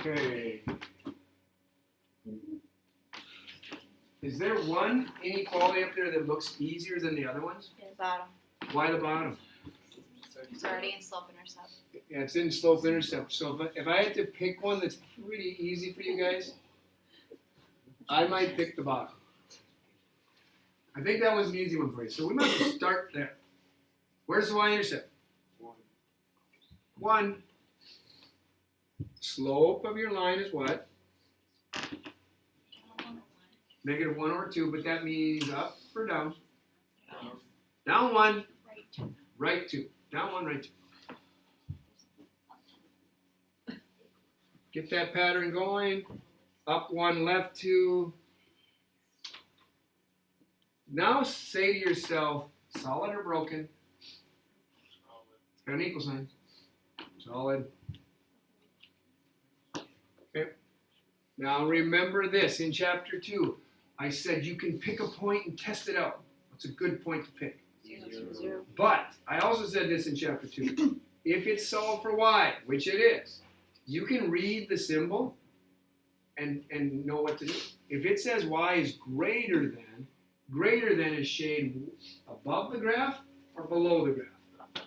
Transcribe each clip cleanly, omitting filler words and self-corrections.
Okay. Is there one inequality up there that looks easier than the other ones? The bottom. Why the bottom? It's already in slope intercept. Yeah, it's in slope intercept. So if I had to pick one that's pretty easy for you guys, I might pick the bottom. I think that was an easy one for you. So we might as well start there. Where's the y-intercept? 1. Slope of your line is what? Negative 1 over 2, but that means up or down? Down 1, right 2. Down 1, right 2. Get that pattern going. Up 1, left 2. Now say to yourself, solid or broken? It's got an equal sign. Solid. Okay. Now remember this, in chapter 2, I said you can pick a point and test it out. What's a good point to pick? 0. But I also said this in chapter 2. If it's solved for y, which it is, you can read the symbol and know what to do. If it says y is greater than is shade above the graph or below the graph?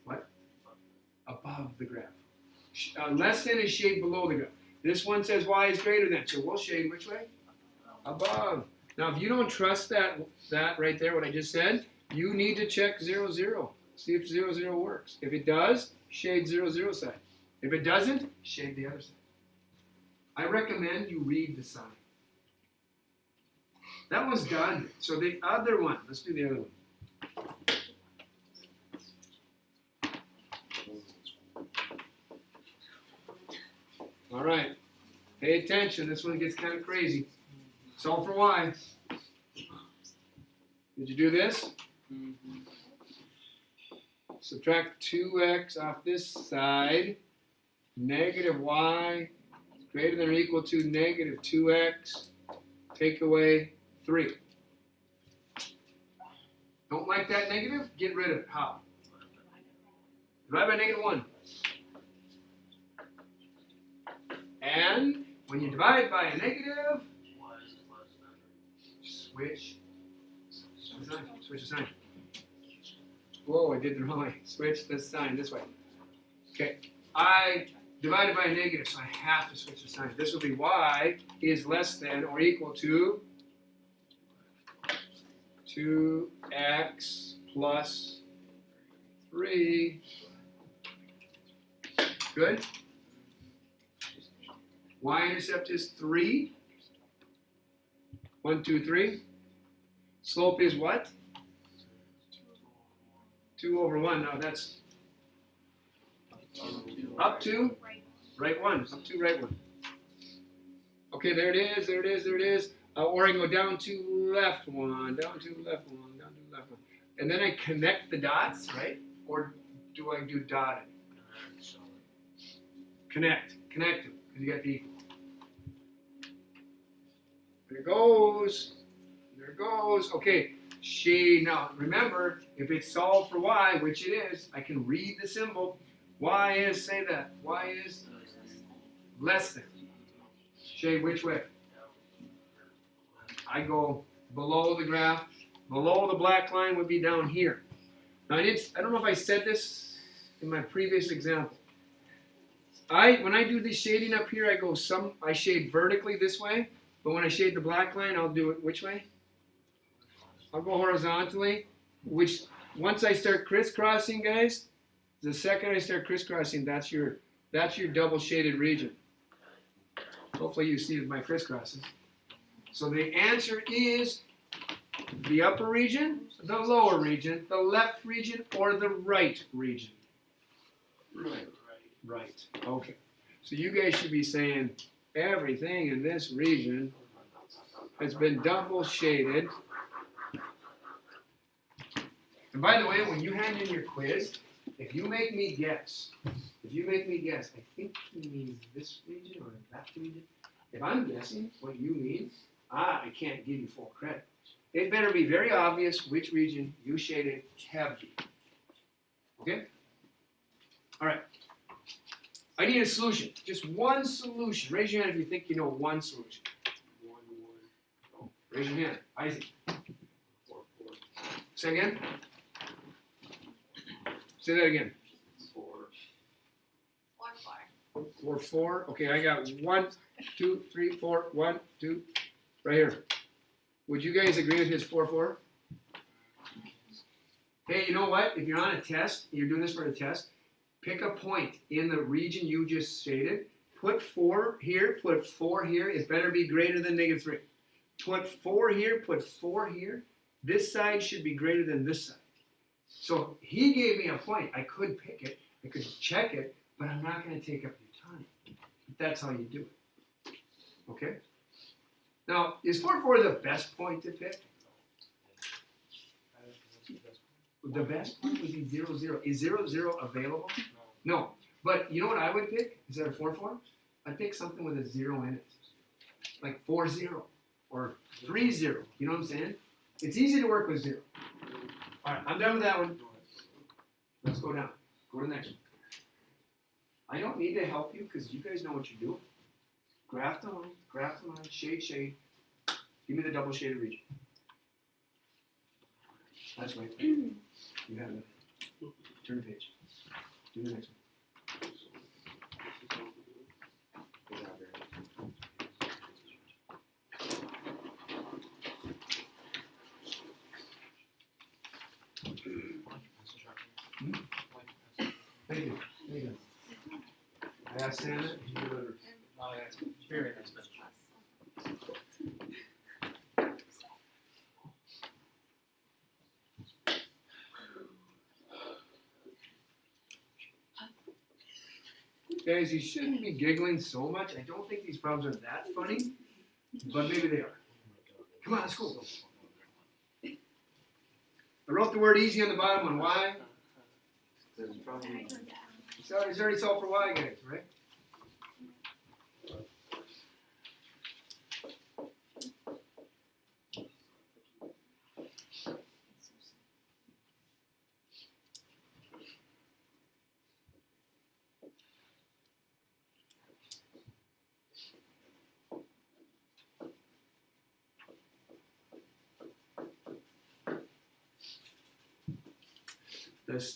What? Above the graph. Less than is shade below the graph. This one says y is greater than, so we'll shade which way? Above. Now, if you don't trust that right there, what I just said, you need to check 0, 0. See if 0, 0 works. If it does, shade 0, 0 side. If it doesn't, shade the other side. I recommend you read the sign. That one's done. So the other one, let's do the other one. All right. Pay attention. This one gets kind of crazy. Solve for y. Did you do this? Mm-hmm. Subtract 2x off this side. Negative y is greater than or equal to negative 2x. Take away 3. Don't like that negative? Get rid of it. How? Divide by negative 1. And when you divide by a negative, switch the sign. Switch the sign. Whoa, I did the wrong way. Switch the sign this way. Okay. I divided by a negative, so I have to switch the sign. This will be y is less than or equal to 2x plus 3. Good? Y-intercept is 3. 1, 2, 3. Slope is what? 2 over 1. Now that's up to right 1. Up to right 1. Okay, there it is. There it is. There it is. Or I can go down to left 1. Down to left 1. Down to left 1. And then I connect the dots, right? Or do I do dotted? Connect. Connect them. Because you got the equal. There it goes. There it goes. Okay. Shade. Now, remember, if it's solved for y, which it is, I can read the symbol. Y is, say that. Y is less than. Shade which way? I go below the graph. Below the black line would be down here. Now, I don't know if I said this in my previous example. When I do this shading up here, I shade vertically this way, but when I shade the black line, I'll do it which way? I'll go horizontally, which once I start crisscrossing, guys, the second I start crisscrossing, that's your double shaded region. Hopefully you see my crisscrosses. So the answer is the upper region, the lower region, the left region, or the right region? Right. Okay. So you guys should be saying everything in this region has been double shaded. And by the way, when you hand in your quiz, if you make me guess, I think he means this region or that region. If I'm guessing what you mean, I can't give you full credit. It better be very obvious which region you shaded heavy. Okay? All right. I need a solution. Just one solution. Raise your hand if you think you know one solution. Raise your hand. Isaac. Say again. Say that again. 4, 4. Okay, I got 1, 2, 3, 4. 1, 2. Right here. Would you guys agree with his 4, 4? Hey, you know what? If you're on a test, you're doing this for a test, pick a point in the region you just stated. Put 4 here, put 4 here. It better be greater than -3. Put 4 here, put 4 here. This side should be greater than this side. So he gave me a point. I could pick it, I could check it, but I'm not going to take up your time. That's how you do it. Okay? Now, is 4, 4 the best point to pick? The best point would be 0, 0. Is 0, 0 available? No. But you know what I would pick instead of 4, 4? I'd pick something with a 0 in it. Like 4, 0 or 3, 0. You know what I'm saying? It's easy to work with 0. All right, I'm done with that one. Let's go down. Go to the next one. I don't need to help you because you guys know what you're doing. Graph the line, shade, shade. Give me the double shaded region. That's right. You have it. Turn the page. Do the next one. Thank you. Thank you. I asked Santa. He delivered. Oh, yeah, it's very nice. Guys, you shouldn't be giggling so much. I don't think these problems are that funny, but maybe they are. Come on, let's go. I wrote the word easy on the bottom one. Why? It's already solved for y, guys, right?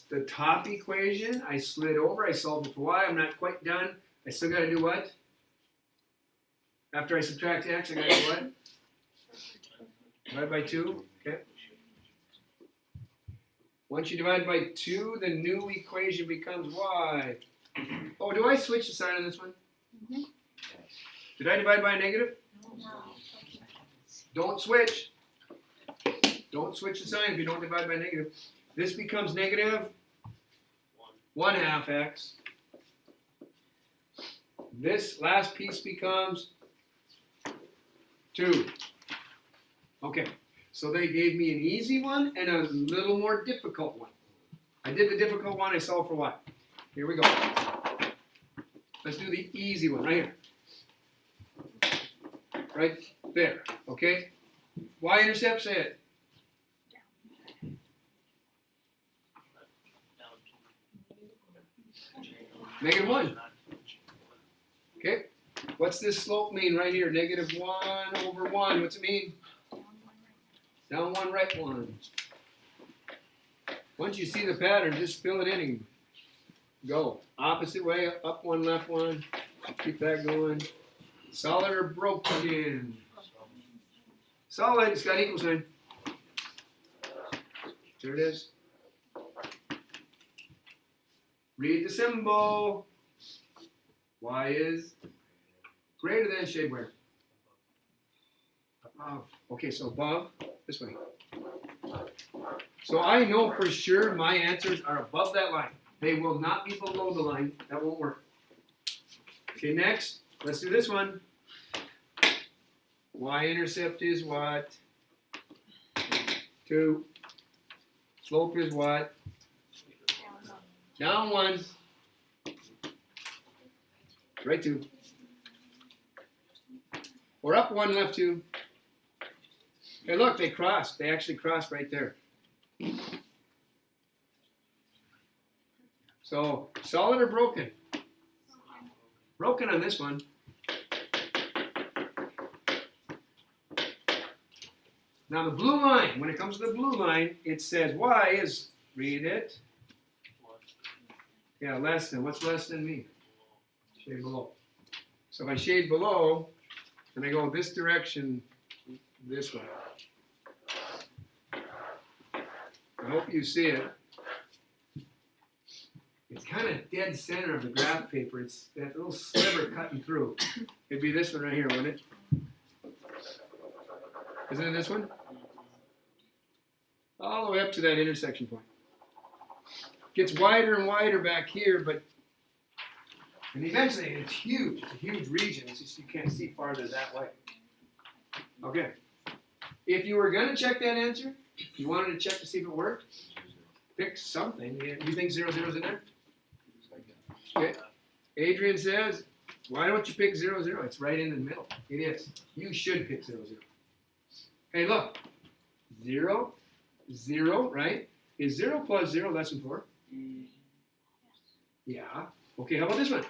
The top equation, I slid over, I solved it for y, I'm not quite done. I still got to do what? After I subtract x, I got to do what? Divide by 2, okay. Once you divide by 2, the new equation becomes y. Oh, do I switch the sign on this one? Mhm. Did I divide by a negative? No. Don't switch. Don't switch the sign if you don't divide by negative. This becomes negative 1/2 x. This last piece becomes 2. Okay, so they gave me an easy one and a little more difficult one. I did the difficult one, I solved for y. Here we go. Let's do the easy one right here. Right there, okay? Y-intercept, say it. -1. Okay, what's this slope mean right here? -1/1. What's it mean? Down 1, right 1. Once you see the pattern, just fill it in and go. Opposite way, up 1, left 1. Keep that going. Solid or broken? Solid, it's got equal sign. There it is. Read the symbol. Y is greater than shade where? Above. Okay, so above, this way. So I know for sure my answers are above that line. They will not be below the line. That won't work. Okay, next, let's do this one. Y-intercept is what? 2. Slope is what? Down 1. Right 2. Or up 1, left 2. Hey, look, they crossed. They actually crossed right there. So, solid or broken? broken on this one. Now the blue line, when it comes to the blue line, it says y is, read it. Yeah, less than. What's less than me? Shade below. So if I shade below, and I go this direction, this way. I hope you see it. It's kind of dead center of the graph paper. It's that little sliver cutting through. It'd be this one right here, wouldn't it? Isn't it this one? All the way up to that intersection point. Gets wider and wider back here, and eventually it's huge. It's a huge region. It's just you can't see farther that way. Okay. If you were going to check that answer, you wanted to check to see if it worked, pick something. You think 0, 0's in there? Okay. Adrian says, why don't you pick 0, 0? It's right in the middle. It is. You should pick 0, 0. Hey, look. 0, 0, right? Is 0 plus 0 less than 4? Yeah. Okay, how about this one?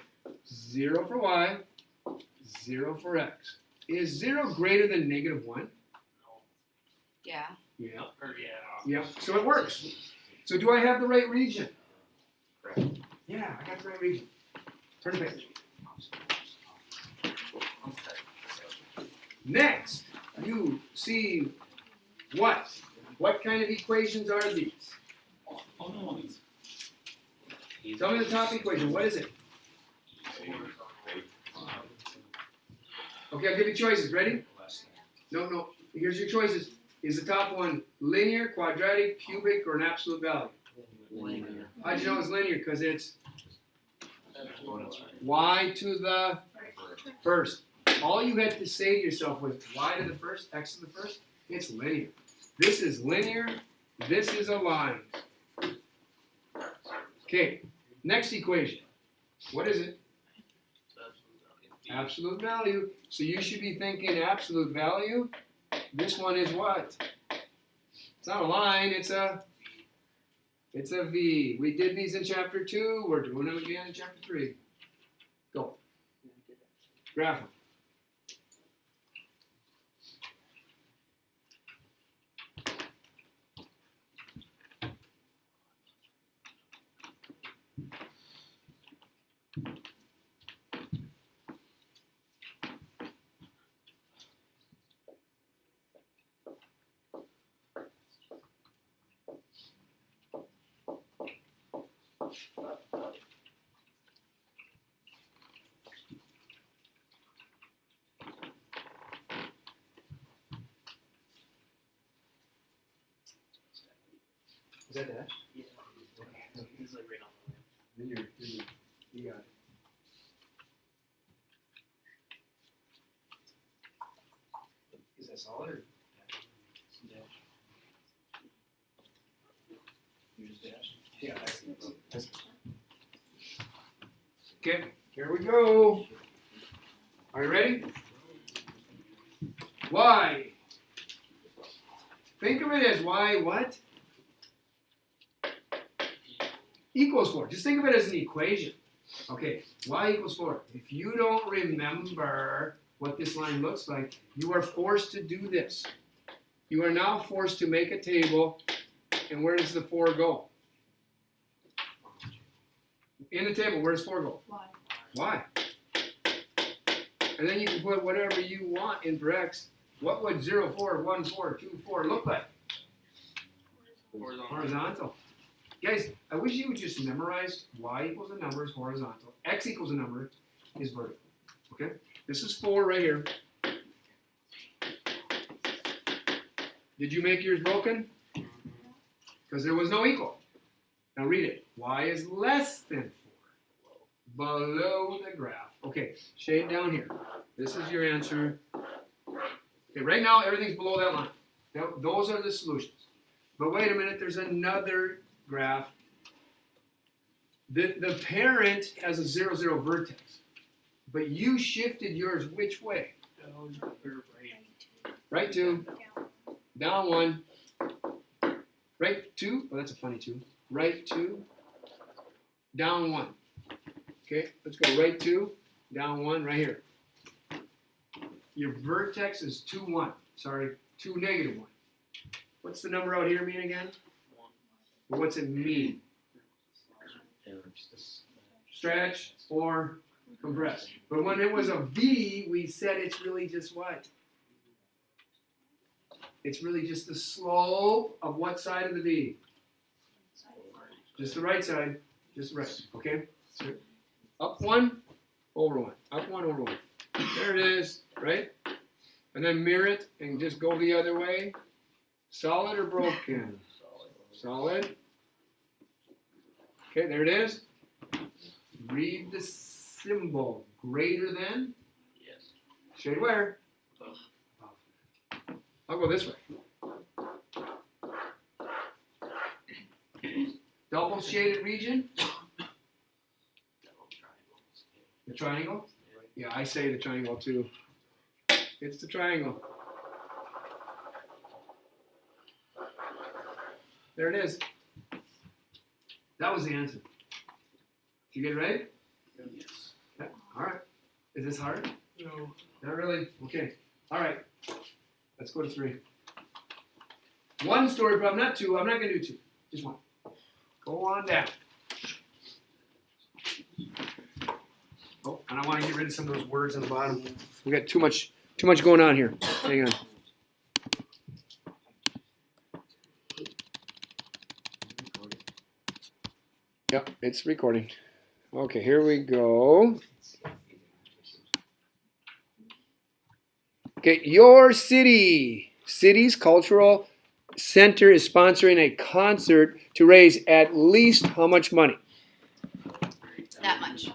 0 for y, 0 for x. Is 0 greater than negative 1? Yeah. Yeah. Yeah. Yeah. So it works. So do I have the right region? Yeah, I got the right region. Turn the page. Next, you see what? What kind of equations are these? Tell me the top equation. What is it? Okay, I'll give you choices. Ready? No. Here's your choices. Is the top one linear, quadratic, cubic, or an absolute value? Linear. How'd you know it's linear? Because it's y to the first. All you had to say to yourself was y to the first, x to the first. It's linear. This is linear. This is a line. Okay, next equation. What is it? Absolute value. So you should be thinking absolute value. This one is what? It's not a line, it's a V. We did these in chapter 2. We're doing them again in chapter 3. Go. Graph them. Is that that? Yeah. He's like right on the line. Then you got it. Is that solid or? You just dashed. Yeah. Okay, here we go. Are you ready? Y. Think of it as y what? Equals 4. Just think of it as an equation. Okay, y equals 4. If you don't remember what this line looks like, you are forced to do this. You are now forced to make a table, and where does the 4 go? In the table, where does 4 go? Why? Y. And then you can put whatever you want in for x. What would 0, 4, 1, 4, 2, 4 look like? Horizontal. Guys, I wish you would just memorize y equals a number is horizontal, x equals a number is vertical. Okay? This is 4 right here. Did you make yours broken? Because there was no equal. Now read it. Y is less than 4. Below the graph. Okay, shade down here. This is your answer. Okay, right now everything's below that line. Now, those are the solutions. But wait a minute, there's another graph. The parent has a 0, 0 vertex. But you shifted yours which way? Right 2. Down 1. Right 2. Oh, that's a funny 2. Right 2. Down 1. Okay, let's go right 2. down 1 right here. Your vertex is 2, 1. Sorry, 2, negative 1. What's the number out here mean again? Well, what's it mean? Stretch or compress. But when it was a V, we said it's really just what? It's really just the slope of what side of the V? Just the right side. Just right. Okay? So up 1, over 1. Up 1, over 1. There it is, right? And then mirror it and just go the other way. Solid or broken? Solid. Okay, there it is. Read the symbol. Greater than? Yes. Shade where? I'll go this way. Double shaded region? The triangle? Yeah, I say the triangle too. It's the triangle. There it is. That was the answer. Did you get it right? Yes. Okay. All right. Is this hard? No. Not really? Okay. All right. Let's go to 3. 1 story problem, not 2. I'm not going to do 2. Just 1. Go on down. Oh, and I want to get rid of some of those words on the bottom. We got too much going on here. Hang on. Yep, it's recording. Okay, here we go. Okay, your city's cultural center is sponsoring a concert to raise at least how much money? That much.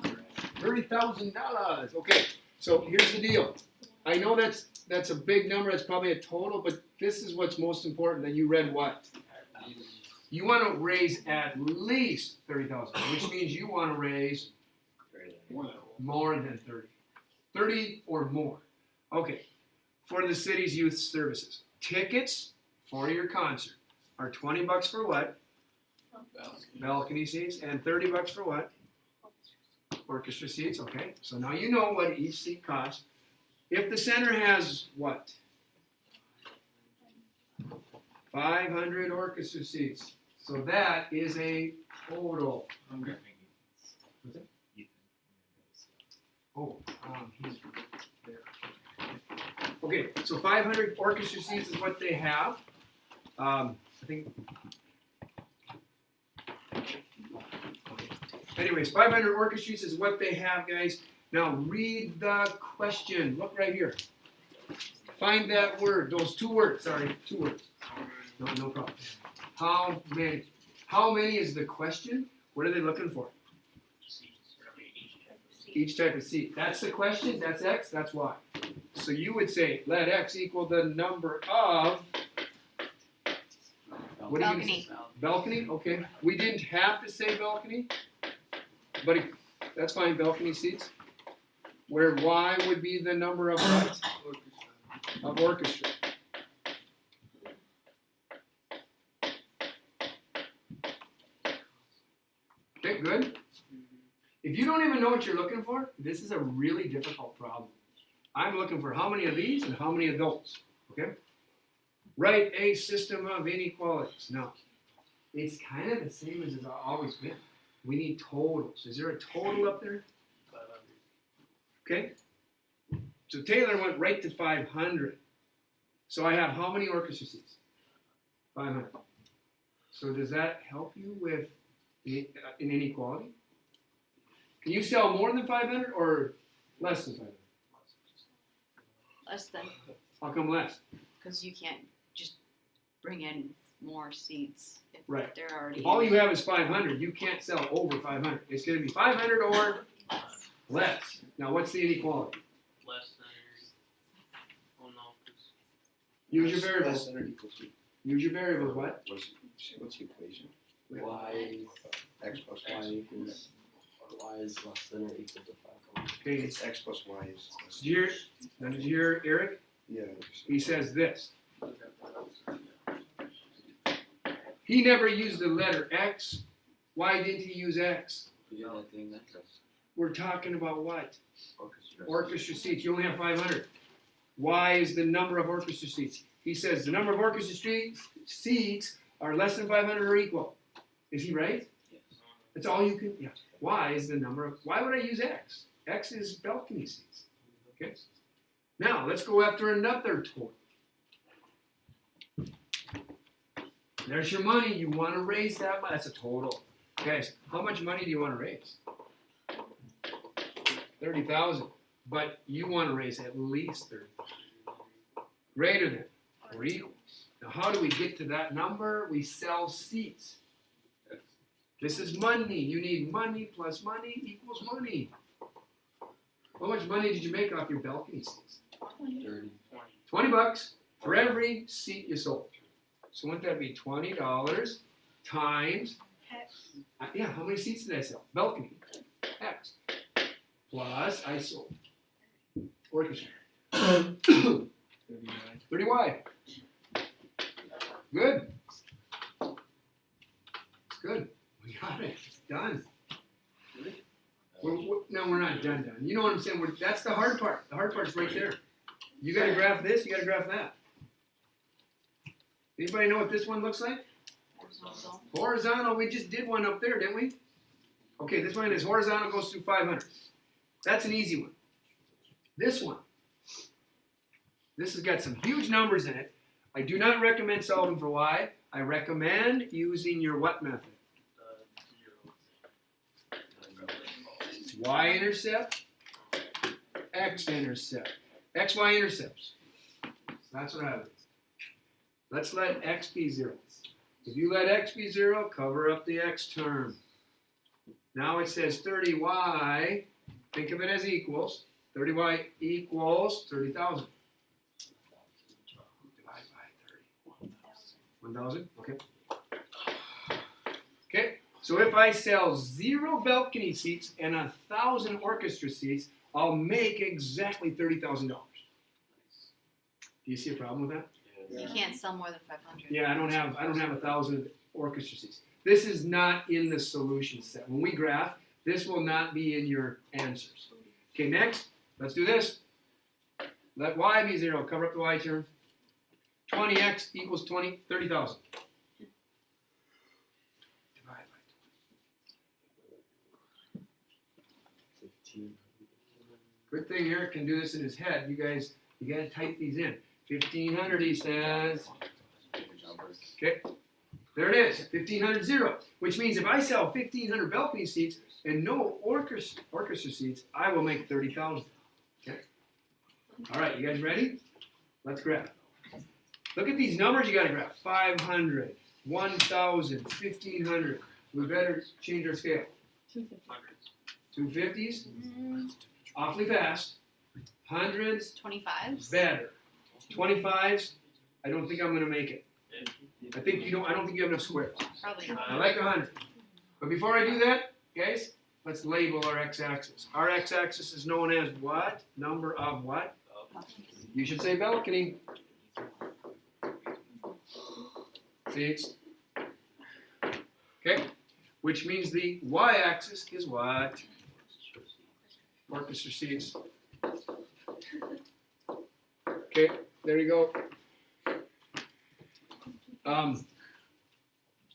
$30,000. Okay, so here's the deal. I know that's a big number. That's probably a total, but this is what's most important. That you read what? You want to raise at least $30,000, which means you want to raise more than 30. 30 or more. Okay. For the city's youth services. Tickets for your concert are $20 for what? Balcony seats. And $30 for what? Orchestra seats. Okay. So now you know what each seat costs. If the center has what? 500 orchestra seats. So that is a total. What's it? Oh, he's there. Okay, so 500 orchestra seats is what they have. I think. Anyways, 500 orchestra seats is what they have, guys. Now read the question. Look right here. Find that word. Those 2 words. Sorry, 2 words. No problem. How many? How many is the question? What are they looking for? Each type of seat. That's the question. That's X. That's Y. So you would say, let X equal the number of. What Balcony. Balcony? Okay. We didn't have to say balcony, but that's fine. Balcony seats. Where Y would be the number of what? Of orchestra. Okay, good. If you don't even know what you're looking for, this is a really difficult problem. I'm looking for how many of these and how many of those. Okay? Write a system of inequalities. Now, it's kind of the same as it's always been. We need totals. Is there a total up there? 500. Okay? So Taylor went right to 500. So I have how many orchestra seats? 500. So does that help you with an inequality? Can you sell more than 500 or less than 500? Less than, How come less? because you can't just bring in more seats if Right. they're already. If all you have is 500, you can't sell over 500. It's going to be 500 or less. Now, what's the inequality? Less than. Oh no. Use your variables. Less than or equal to. Use your variables. What? What's the equation? Y X plus y Y. equals y is less than or equal to 500. Okay. It's X plus Y is. Did you hear Eric? Yeah. He says this. He never used the letter X. Why didn't he use X? You do that thing that does. we're talking about what? Orchestra. Orchestra seats. You only have 500. Y is the number of orchestra seats. He says the number of orchestra seats are less than 500 or equal. Is he right? Yes. That's all you can. Yeah. Y is the number of. Why would I use X? X is balcony seats. Okay. Now let's go after another total. There's your money. You want to raise that much. That's a total. Guys, how much money do you want to raise? 30,000. But you want to raise at least 30,000. Greater than or equal. Now, how do we get to that number? We sell seats. This is money. You need money plus money equals money. How much money did you make off your balcony seats? 30. 20 bucks for every seat you sold. So wouldn't that be $20 times, yeah, how many seats did I sell? Balcony, X. Plus I sold orchestra. 30 wide. Good. It's good. We got it. It's done. No, we're not done. You know what I'm saying? That's the hard part. The hard part's right there. You got to graph this. You got to graph that. Anybody know what this one looks like? Horizontal. Horizontal. We just did one up there, didn't we? Okay, this one is horizontal, goes through 500. That's an easy one. This one. This has got some huge numbers in it. I do not recommend solving for y. I recommend using your what method? Y-intercept, X-intercept. X-Y-intercepts. That's what I would do. Let's let X be 0. If you let X be 0, cover up the X term. Now it says 30Y. Think of it as equals. 30Y equals 30,000. Divide by 30. 1,000? Okay. Okay. So if I sell 0 balcony seats and 1,000 orchestra seats, I'll make exactly $30,000. Do you see a problem with that? You can't sell more than 500. Yeah, I don't have 1,000 orchestra seats. This is not in the solution set. When we graph, this will not be in your answers. Okay, next, let's do this. Let y be 0. Cover up the y term. 20x equals 30,000. Divide by 15. Good thing Eric can do this in his head. You guys, you got to type these in. 1,500, he says. Okay, there it is. 1,500, 0. Which means if I sell 1,500 balcony seats and no orchestra seats, I will make 30,000. Okay. All right, you guys ready? Let's graph. Look at these numbers you got to graph. 500, 1,000, 1,500. We better change our scale. 250s. Awfully fast. Hundreds. 25s. Better. 25s. I don't think I'm going to make it. I think you don't. I don't think you have enough squares. Probably not. I like 100. But before I do that, guys, let's label our x-axis. Our x-axis is known as what? Number of what? You should say balcony. Seats. Okay. Which means the y-axis is what? Orchestra seats. Okay. There you go.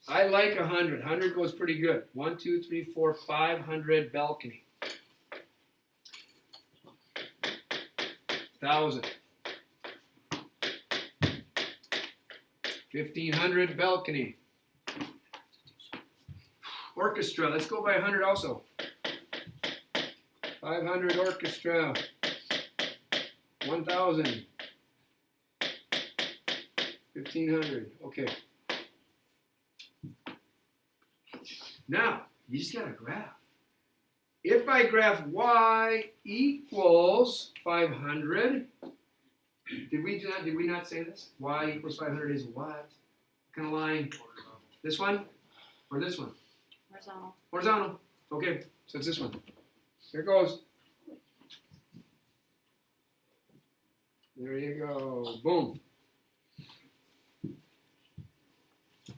I like 100. 100 goes pretty good. 1, 2, 3, 4, 500 balcony. 1,000. 1,500 balcony. Orchestra. Let's go by 100 also. 500 orchestra. 1,000. 1,500. Okay. Now, you just got to graph. If I graph y equals 500, did we not say this? Y equals 500 is what? What kind of line? This one or this one? Horizontal. Horizontal. Okay, so it's this one. Here it goes. There you go. Boom.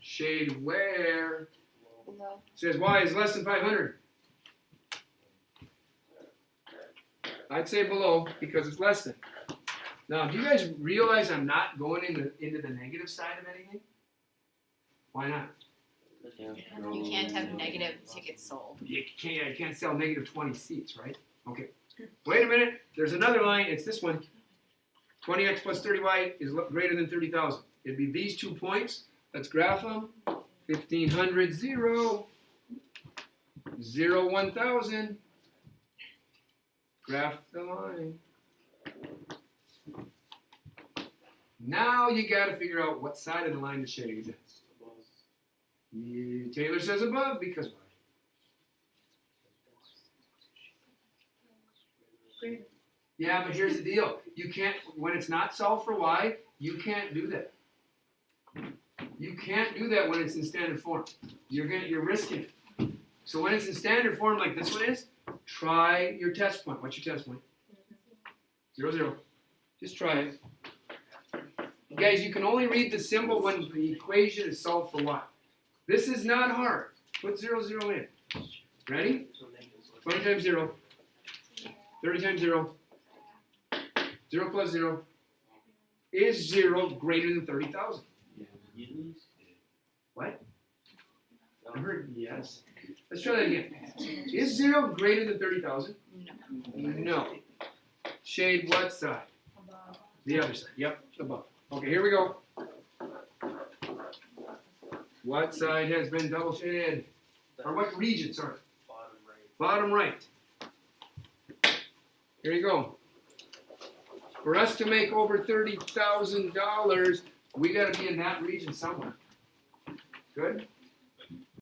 Shade where? Below. Says y is less than 500. I'd say below because it's less than. Now, do you guys realize I'm not going into the negative side of anything? Why not? You can't have negative tickets sold. You can't sell negative 20 seats, right? Okay. Wait a minute. There's another line. It's this one. 20x plus 30y is greater than 30,000. It'd be these 2 points. Let's graph them. 1500, 0. 0, 1000. Graph the line. Now you got to figure out what side of the line the shading is at. Taylor says above because why? Yeah, but here's the deal. You can't, when it's not solved for y, you can't do that. You can't do that when it's in standard form. You're risking it. So when it's in standard form like this one is, try your test point. What's your test point? 0, 0. Just try it. Guys, you can only read the symbol when the equation is solved for y. This is not hard. Put 0, 0 in. Ready? 20 times 0. 30 times 0. 0 plus 0 is 0 greater than 30,000. What? I heard yes. Let's try that again. Is 0 greater than 30,000? No. No. Shade what side? Above. The other side. Yep, above. Okay, here we go. What side has been double shaded? Or what region, sorry? Bottom right. Bottom right. Here you go. For us to make over $30,000, we got to be in that region somewhere. Good?